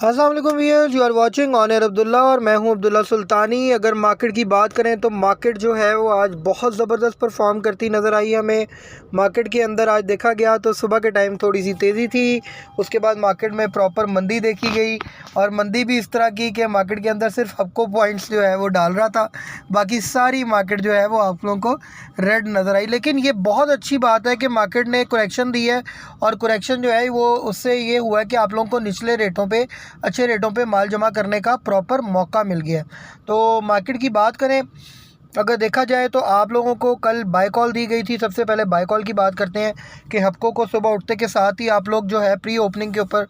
अस्सलाम वालेकुम viewers, you are watching honour Abdullah और मैं हूं अब्दुल्ला सुल्तानी। अगर मार्केट की बात करें तो मार्केट जो है वो आज बहुत ज़बरदस्त परफॉर्म करती नज़र आई हमें। मार्केट के अंदर आज देखा गया तो सुबह के टाइम थोड़ी सी तेज़ी थी, उसके बाद मार्केट में प्रॉपर मंदी देखी गई और मंदी भी इस तरह की कि मार्केट के अंदर सिर्फ हपको पॉइंट्स जो है वो डाल रहा था, बाकी सारी मार्केट जो है वो आप लोगों को रेड नज़र आई। लेकिन ये बहुत अच्छी बात है कि मार्केट ने करेक्शन दी है और करेक्शन जो है वो उससे ये हुआ है कि आप लोगों को निचले रेटों पे अच्छे रेटों पे माल जमा करने का प्रॉपर मौका मिल गया। तो मार्केट की बात करें, अगर देखा जाए तो आप लोगों को कल बाय कॉल दी गई थी। सबसे पहले बाय कॉल की बात करते हैं कि हपको को सुबह उठते के साथ ही आप लोग जो है प्री ओपनिंग के ऊपर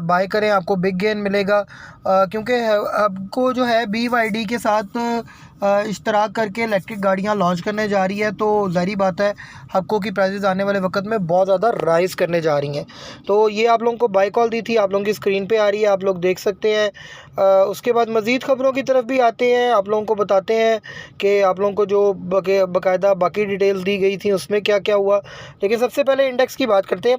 बाय करें, आपको बिग गेन मिलेगा, क्योंकि हपको जो है BYD के साथ इश्तराक करके इलेक्ट्रिक गाड़ियां लॉन्च करने जा रही है। तो ज़ाहिर बात है हपको की प्राइसेस आने वाले वक्त में बहुत ज़्यादा राइज़ करने जा रही हैं। तो ये आप लोगों को बाय कॉल दी थी, आप लोगों की स्क्रीन पे आ रही है, आप लोग देख सकते हैं। उसके बाद मज़ीद ख़बरों की तरफ भी आते हैं, आप लोगों को बताते हैं कि आप लोगों को जो बाकायदा बाकी डिटेल्स दी गई थी उसमें क्या क्या हुआ। लेकिन सबसे पहले इंडेक्स की बात करते हैं।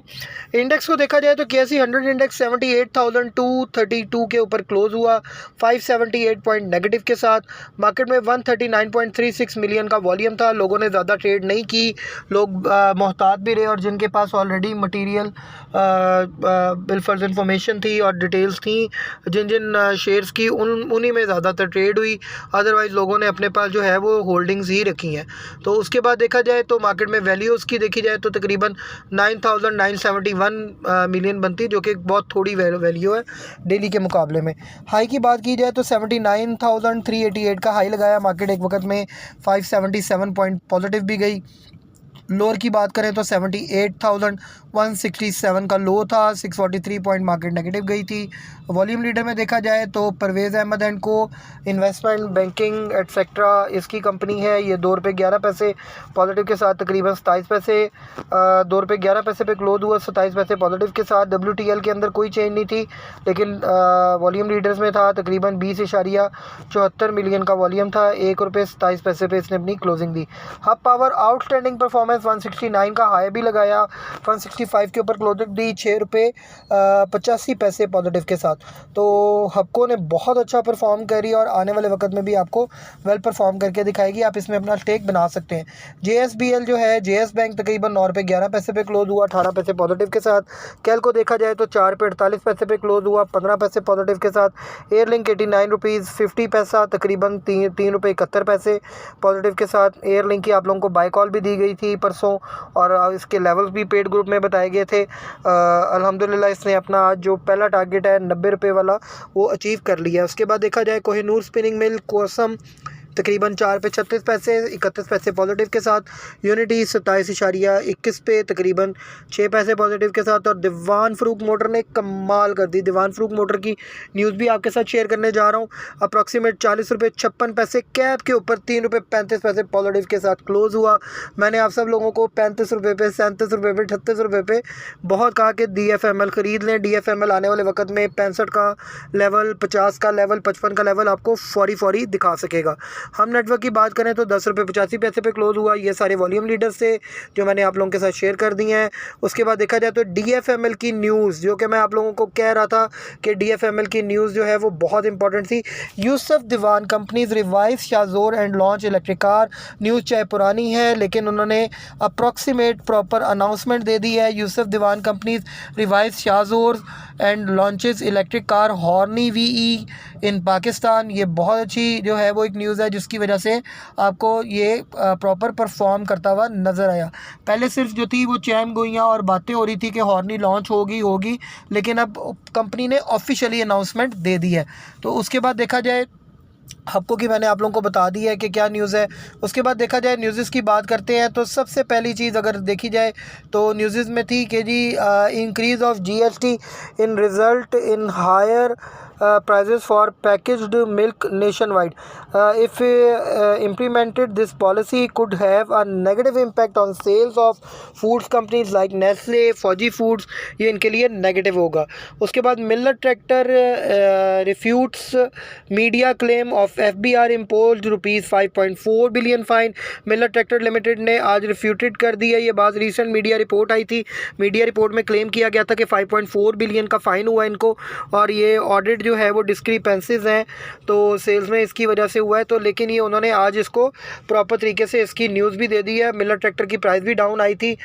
इंडेक्स को देखा जाए तो KSE 100 इंडेक्स 78,232 के ऊपर क्लोज़ हुआ, 578 पॉइंट नेगेटिव के साथ। मार्केट में 139.36 मिलियन का वॉल्यूम था। लोगों ने ज़्यादा ट्रेड नहीं की, लोग मोहतात भी रहे और जिनके पास ऑलरेडी मटीरियल बिलफर्ज इंफॉर्मेशन थी और डिटेल्स थी जिन जिन शेयर्स की, उन्हीं में ज़्यादातर ट्रेड हुई। अदरवाइज़ लोगों ने अपने पास जो है वो होल्डिंग्स ही रखी हैं। तो उसके बाद देखा जाए तो मार्केट में वैल्यूज़ की देखी जाए तो तकरीबन 9,971 मिलियन बनती, जो कि बहुत थोड़ी वैल्यू है डेली के मुकाबले में। हाई की बात की जाए तो 79,388 का हाई लगाया मार्केट एक वक्त में, 577 पॉइंट पॉजिटिव भी गई। लोअर की बात करें तो 78,167 का लो था, 643 पॉइंट मार्केट नेगेटिव गई थी। वॉल्यूम लीडर में देखा जाए तो परवेज़ अहमद एंड को इन्वेस्टमेंट बैंकिंग एटसेट्रा इसकी कंपनी है। ये ₹2.11 पॉजिटिव के साथ तकरीबन 27 पैसे, ₹2.11 पे क्लोज हुआ, 27 पैसे पॉजिटिव के साथ। WTL के अंदर कोई चेंज नहीं थी, लेकिन वॉल्यूम लीडर्स में था तकरीबन 20.74 मिलियन का वॉल्यूम था, ₹1.27 पे इसने अपनी क्लोजिंग दी। हब पावर आउटस्टैंडिंग परफॉर्मेंस 169 का हाई भी लगाया, 165 के ऊपर क्लोजिंग दी, ₹6.85 पॉजिटिव के साथ। तो हबको ने बहुत अच्छा परफॉर्म करी और आने वाले वक्त में भी आपको वेल परफॉर्म करके दिखाएगी। आप इसमें अपना स्टेक बना सकते हैं। JSBL जो है, JS बैंक तकरीबन ₹9.11 पे क्लोज हुआ, 18 पैसे पॉजिटिव के साथ। कैल को देखा जाए तो ₹4.48 पे क्लोज हुआ, 15 पैसे पॉजिटिव के साथ। एयरलिंक ₹89.50 तकरीबन ₹3.71 पॉजिटिव के साथ। एयरलिंक की आप लोगों को बाय कॉल भी दी गई थी परसों और इसके लेवल्स भी पेड ग्रुप में बताए गए थे। अल्हम्दुलिल्लाह इसने अपना आज जो पहला टारगेट है ₹90 वाला वो अचीव कर लिया। उसके बाद देखा जाए कोहिनूर स्पिनिंग मिल कोसम तकरीबन ₹4.36 31 पॉजिटिव के साथ। यूनिटी 27.21 पे तकरीबन 6 पैसे पॉजिटिव के साथ। और दीवान फ़रूख मोटर ने कमाल कर दी। दीवान फ़रूख मोटर की न्यूज़ भी आपके साथ शेयर करने जा रहा हूँ। अप्रॉक्सीमेट ₹40.56 कैप के ऊपर ₹3.35 पॉजिटिव के साथ क्लोज़ हुआ। मैंने आप सब लोगों को ₹35 पे, ₹37 पे, ₹38 पे बहुत कहा कि DFML ख़रीद लें। DFML आने वाले वक्त में 65 का लेवल, 50 का लेवल, 55 का लेवल आपको फौरी दिखा सकेगा। हम नेटवर्क की बात करें तो ₹10.85 पे क्लोज हुआ। ये सारे वॉल्यूम लीडर्स थे जो मैंने आप लोगों के साथ शेयर कर दिए हैं। उसके बाद देखा जाए तो DFML की न्यूज़, जो कि मैं आप लोगों को कह रहा था कि DFML की न्यूज़ जो है वो बहुत इंपॉर्टेंट थी। Yousuf Dewan companies revive Shahzore and launch electric car. News चाहे पुरानी है लेकिन उन्होंने अप्रॉक्सीमेट प्रॉपर अनाउंसमेंट दे दी है। Yousuf Dewan companies revive Shahzore and launches electric car हॉर्नी VE इन पाकिस्तान। ये बहुत अच्छी जो है वो एक न्यूज़ है जिसकी वजह से आपको ये प्रॉपर परफॉर्म करता हुआ नज़र आया। पहले सिर्फ जो थी वो चैम गोइयाँ और बातें हो रही थी कि हॉर्नी लॉन्च होगी, लेकिन अब कंपनी ने ऑफिशियली अनाउंसमेंट दे दी है। तो उसके बाद देखा जाए हपको की मैंने आप लोगों को बता दी है कि क्या न्यूज़ है। उसके बाद देखा जाए न्यूज़ की बात करते हैं तो सबसे पहली चीज़ अगर देखी जाए तो न्यूज़ में थी कि जी increase of GST in result in higher prices for packaged milk nationwide. If implemented, this policy could have a negative impact on sales of foods companies like Nestle, Fuji Foods. ये इनके लिए negative होगा. उसके बाद Miller tractor refutes media claim of FBR imposed ₹5.4 billion fine. Miller tractor limited ने आज refuted कर दी है. ये बात रीसेंट मीडिया रिपोर्ट आई थी. मीडिया रिपोर्ट में क्लेम किया गया था कि 5.4 बिलियन का फ़ाइन हुआ इनको, और ये ऑडिट जो है वो डिस्क्रिपेंसीज हैं तो सेल्स में इसकी वजह से हुआ है. तो लेकिन ये उन्होंने आज इसको प्रॉपर तरीके से इसकी न्यूज़ भी दे दी है. मिलर ट्रैक्टर की प्राइस भी डाउन आई थी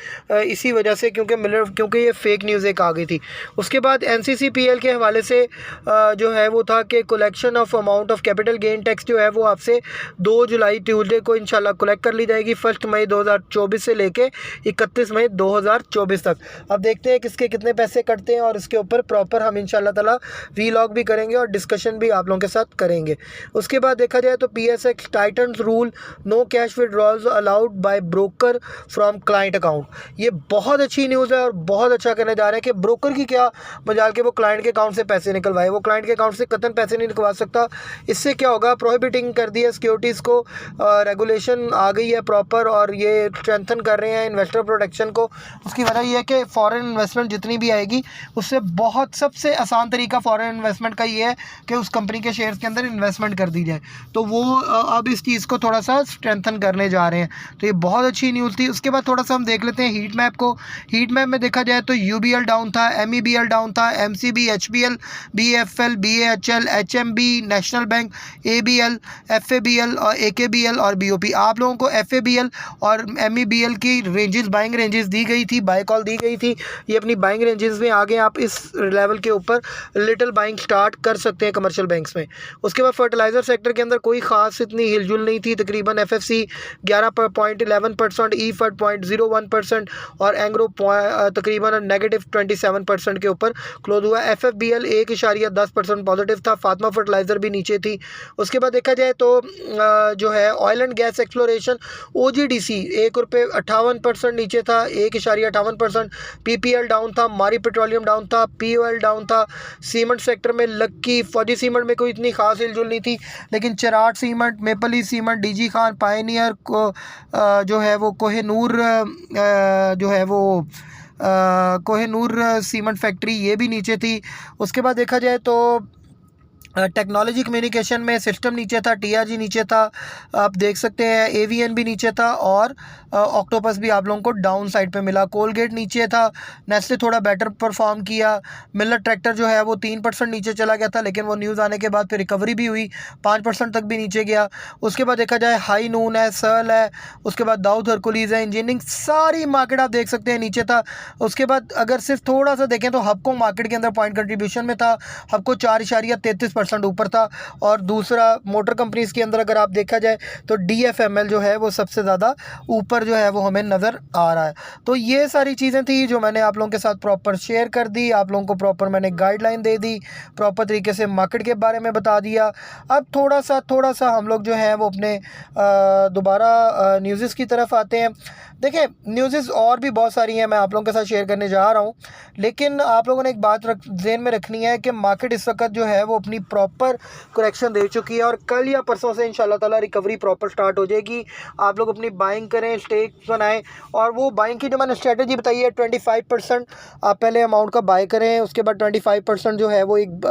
इसी वजह से, क्योंकि ये फेक न्यूज़ एक आ गई थी. उसके बाद NCCPL के हवाले से जो है वो था कि collection of amount of capital gain tax जो है वो आपसे 2 जुलाई ट्यूसडे को इंशाल्लाह कलेक्ट कर ली जाएगी, 1 मई 2024 से लेके 31 मई 2024 तक. अब देखते हैं किसके कितने पैसे कटते हैं और इसके ऊपर प्रॉपर हम इंशाल्लाह ताला वीलॉग भी करेंगे और डिस्कशन भी आप लोगों के साथ करेंगे. उसके बाद देखा जाए तो PSX titans rule, no cash withdrawals allowed by broker from client account. ये बहुत अच्छी न्यूज़ है और बहुत अच्छा करने जा रहे हैं कि ब्रोकर की क्या मजाल के वो क्लाइंट के अकाउंट से पैसे निकलवाए. वो क्लाइंट के अकाउंट से कतन पैसे नहीं निकलवा सकता. इससे क्या होगा, प्रोहिबिटिंग कर दी है सिक्योरिटीज़ को, रेगुलेशन आ गई है प्रॉपर, और ये स्ट्रेंथन कर रहे हैं इन्वेस्टर प्रोटेक्शन को. उसकी वजह ये है कि फ़ॉरेन इन्वेस्टमेंट जितनी भी आएगी उससे बहुत सबसे आसान तरीका फ़ॉरेन इन्वेस्टमेंट का ये है कि उस कंपनी के शेयर्स के अंदर इन्वेस्टमेंट कर दी जाए. तो वो अब इस चीज़ को थोड़ा सा स्ट्रेंथन करने जा रहे हैं. तो ये बहुत अच्छी न्यूज़ थी. उसके बाद थोड़ा सा हम देख लेते हैं हीट मैप को. हीट मैप में देखा जाए तो UBL डाउन था, MEBL डाउन था, MCB, HBL, BFL, BAHL, HMB, national bank, ABL, FABL और AKBL और BOP. आप लोगों को FABL और MEBL की रेंजेस, बाइंग रेंजेस दी गई थी, बाय कॉल दी गई थी. ये अपनी बाइंग रेंजेस में आगे आप इस लेवल के ऊपर लिटिल बाइंग स्टार्ट कर सकते हैं कमर्शियल बैंक्स में. उसके बाद फर्टिलाइज़र सेक्टर के अंदर कोई ख़ास इतनी हिलजुल नहीं थी. तकरीबन FFC 11.11%, EFD 0.01% और एंग्रो तकरीबन -27% के ऊपर क्लोज हुआ. FFBL 1.10% पॉजिटिव था. फातिमा फर्टिलाइज़र भी नीचे थी. उसके बाद देखा जाए तो जो है oil and gas exploration OGDC ₹1.58% नीचे था, 1.58%. PPL डाउन था, मारी पेट्रोलियम डाउन था, POL डाउन था. सीमेंट सेक्टर में लक्की, फौजी सीमेंट में कोई इतनी खास हिलजुल नहीं थी, लेकिन Cherat cement, maple east cement, DG Khan, pioneer को जो है वो कोहिनूर जो है वो कोहिनूर सीमेंट फैक्ट्री ये भी नीचे थी. उसके बाद देखा जाए तो टेक्नोलॉजी कम्युनिकेशन में सिस्टम नीचे था, TRG नीचे था, आप देख सकते हैं. AVN भी नीचे था और ऑक्टोपस भी आप लोगों को डाउन साइड पे मिला. कोलगेट नीचे था. नेस्ले थोड़ा बेटर परफॉर्म किया. मिलर ट्रैक्टर जो है वो 3% नीचे चला गया था, लेकिन वो न्यूज़ आने के बाद फिर रिकवरी भी हुई, 5% तक भी नीचे गया. उसके बाद देखा जाए हाई नून है, सर्ल है, उसके बाद दाऊद हरकुलीज़ है, इंजीनियरिंग, सारी मार्केट आप देख सकते हैं नीचे था. उसके बाद अगर सिर्फ थोड़ा सा देखें तो हबको मार्केट के अंदर पॉइंट कंट्रीब्यूशन में था. हबको 4.33% ऊपर था. और दूसरा मोटर कंपनीज के अंदर अगर आप देखा जाए तो DFML जो है वो सबसे ज़्यादा ऊपर जो है वो हमें नज़र आ रहा है. तो ये सारी चीज़ें थी जो मैंने आप लोगों के साथ प्रॉपर शेयर कर दी. आप लोगों को प्रॉपर मैंने गाइडलाइन दे दी, प्रॉपर तरीके से मार्केट के बारे में बता दिया. अब थोड़ा सा हम लोग जो है वो अपने दोबारा न्यूज़ की तरफ आते हैं. देखिए न्यूज़ और भी बहुत सारी हैं, मैं आप लोगों के साथ शेयर करने जा रहा हूँ, लेकिन आप लोगों ने एक बात ज़हन में रखनी है कि मार्केट इस वक्त जो है वो अपनी प्रॉपर करेक्शन दे चुकी है और कल या परसों से इंशाल्लाह ताला रिकवरी प्रॉपर स्टार्ट हो जाएगी. आप लोग अपनी बाइंग करें, स्टेक्स बनाएं, और वो बाइंग की जो मैंने स्ट्रेटजी बताई है 25% आप पहले अमाउंट का बाय करें. उसके बाद 25% जो है वो एक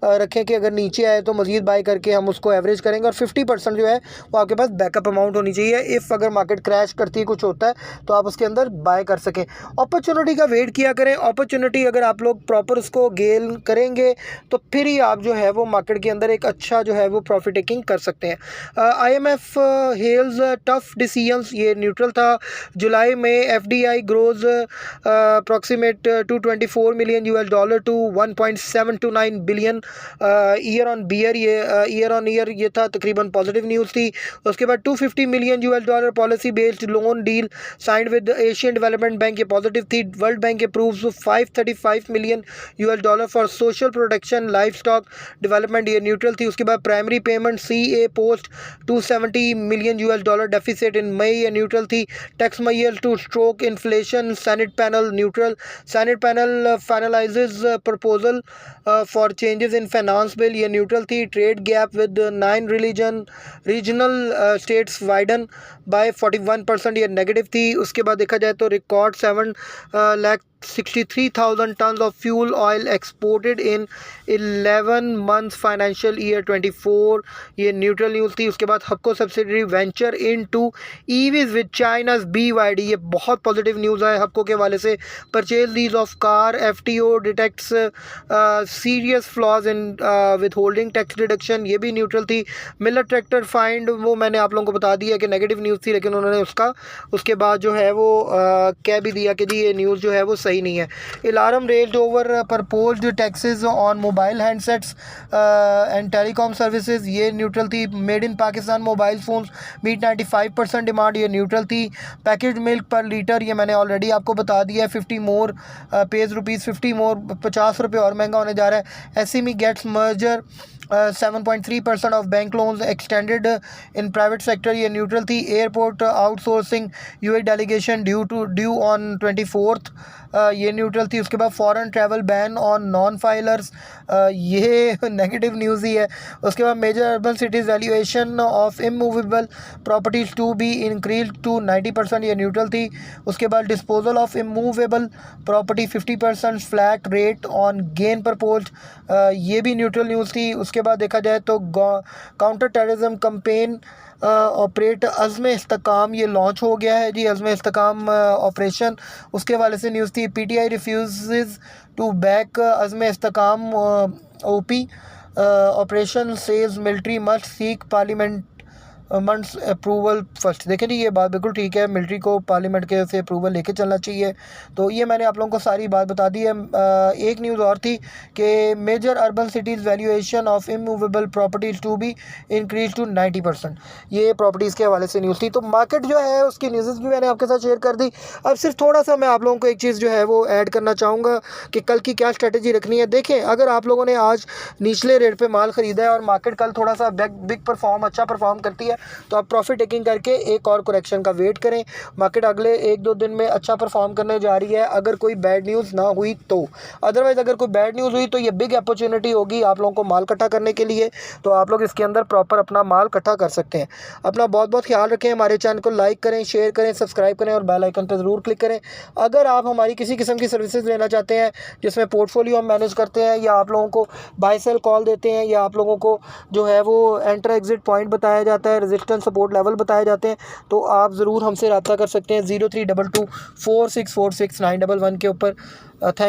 रखें कि अगर नीचे आए तो मज़ीद बाय करके हम उसको एवरेज करेंगे, और 50% जो है वो आपके पास बैकअप अमाउंट होनी चाहिए. इफ़ अगर मार्केट क्रैश करती है, कुछ होता है, तो आप उसके अंदर बाय कर सकें. अपॉर्चुनिटी का वेट किया करें. अपॉर्चुनिटी अगर आप लोग प्रॉपर उसको गेन करेंगे तो फिर ही आप जो है वो मार्केट के अंदर एक अच्छा जो है वो प्रॉफिट टेकिंग कर सकते हैं. IMF हेल्स टफ डिसीजंस, ये न्यूट्रल था. जुलाई में FDI grows approximately $224 million to $1.729 billion year on year ये था, तकरीबन पॉजिटिव न्यूज़ थी. उसके बाद $250 million policy based loan deal deal signed with Asian development bank, ये पॉजिटिव थी। World bank approves $535 million for social protection livestock development, ये neutral थी। उसके बाद primary payment CA post $270 million deficit इन मई, ये न्यूट्रल थी। टैक्स मईयल to stroke inflation, senate panel neutral. Senate panel finalises proposal for changes in finance bill, ये neutral थी। Trade gap with 9 regional states widen by 41%, ये negative थी। उसके बाद देखा जाए तो record 7,63,000 tons of fuel oil exported in 11 months financial year 24, ये न्यूट्रल न्यूज़ थी। उसके बाद हक्को subsidiary venture into EVs with चाइना's BYD, ये बहुत पॉजिटिव न्यूज़ है हक्को के वाले से। Purchase lease of car, FTO detects serious flaws in with holding tax deduction, ये भी न्यूट्रल थी। मिलर ट्रैक्टर फाइंड, वो मैंने आप लोगों को बता दिया कि नेगेटिव न्यूज़ थी, लेकिन उन्होंने उसके बाद जो है वो कह भी दिया कि जी ये न्यूज़ जो है वो सही नहीं है। Alarm raised over proposed taxes on mobile handsets and telecom services, ये न्यूट्रल थी। Made in Pakistan mobile phones meet 95% demand, ये न्यूट्रल थी। पैकेज मिल्क पर लीटर, ये मैंने ऑलरेडी आपको बता दिया है। 50 मोर पेज ₹50 मोर, ₹50 और महंगा होने जा रहा है। SME gets merger 7.3% of bank loans extended in private sector, ये न्यूट्रल थी। Airport outsourcing UAE delegation due on 24th, ये न्यूट्रल थी। उसके बाद foreign travel ban on non filers, ये नेगेटिव न्यूज़ ही है। उसके बाद major urban cities valuation of immovable properties to be increase to 90%, ये न्यूट्रल थी। उसके बाद disposal of immovable property 50% flat rate on gain proposed, ये भी न्यूट्रल न्यूज़ थी। उसके बाद देखा जाए तो काउंटर टेररिज्म कंपेन ऑपरेट अज़्म इस्तेकाम, ये लॉन्च हो गया है जी, अज़्म इस्तेकाम ऑपरेशन, उसके वाले से न्यूज़ थी। PTI refuse to back Azm Istehkam OP operation, says military must seek parliament months approval first. देखें जी, ये बात बिल्कुल ठीक है, मिलिट्री को पार्लियामेंट के से अप्रूवल लेके चलना चाहिए। तो ये मैंने आप लोगों को सारी बात बता दी है। एक न्यूज़ और थी कि major urban cities valuation of immovable properties to be increase to 90%, ये प्रॉपर्टीज़ के हवाले से न्यूज़ थी। तो मार्केट जो है उसकी न्यूज़ भी मैंने आपके साथ शेयर कर दी। अब सिर्फ थोड़ा सा मैं आप लोगों को एक चीज़ जो है वो ऐड करना चाहूँगा कि कल की क्या स्ट्रेटजी रखनी है। देखें, अगर आप लोगों ने आज निचले रेट पर माल ख़रीदा है और मार्केट कल थोड़ा सा अच्छा परफॉर्म करती है, तो आप प्रॉफिट टेकिंग करके एक और करेक्शन का वेट करें। मार्केट अगले 1-2 दिन में अच्छा परफॉर्म करने जा रही है, अगर कोई बैड न्यूज़ ना हुई तो। अदरवाइज़ अगर कोई बैड न्यूज़ हुई तो ये बिग अपॉर्चुनिटी होगी आप लोगों को माल इकट्ठा करने के लिए, तो आप लोग इसके अंदर प्रॉपर अपना माल इकट्ठा कर सकते हैं। अपना बहुत बहुत ख्याल रखें। हमारे चैनल को लाइक करें, शेयर करें, सब्सक्राइब करें और बेल आइकन पर ज़रूर क्लिक करें। अगर आप हमारी किसी किस्म की सर्विसेज लेना चाहते हैं जिसमें पोर्टफोलियो हम मैनेज करते हैं, या आप लोगों को बाय सेल कॉल देते हैं, या आप लोगों को जो है वो एंटर एग्जिट पॉइंट बताया जाता है, रेजिस्टेंस सपोर्ट लेवल बताए जाते हैं, तो आप ज़रूर हमसे रब्ता कर सकते हैं 0322 4646 911 के ऊपर। थैंक